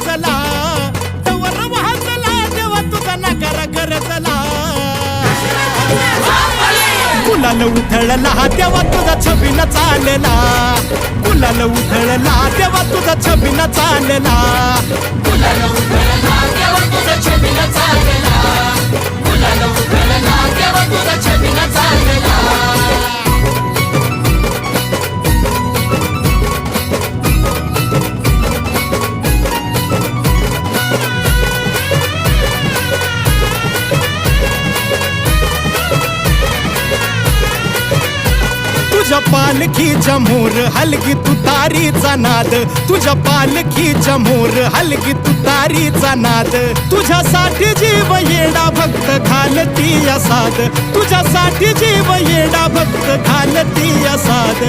गरजला तवर वाजला देवा तुझा नकार गरजला गुलाल उधळला तेव्हा तुझा छबीनं चालला गुलाल उधळला तेव्हा तुझा छबीनं चालला गुलाल उधळला तेव्हा तुझा छबीनं चालला गुलाल उधळला तेव्हा तुझा छबीनं चालला तुझ्या पालखीच्या मोर हलगी तुतारीचा नाद तुझ्या पालखीच्या मोर हलगी तुतारीचा नाद तुझ्यासाठी जीव येडा भक्त घालती या साद तुझ्यासाठी जीव येडा भक्त घालती या साद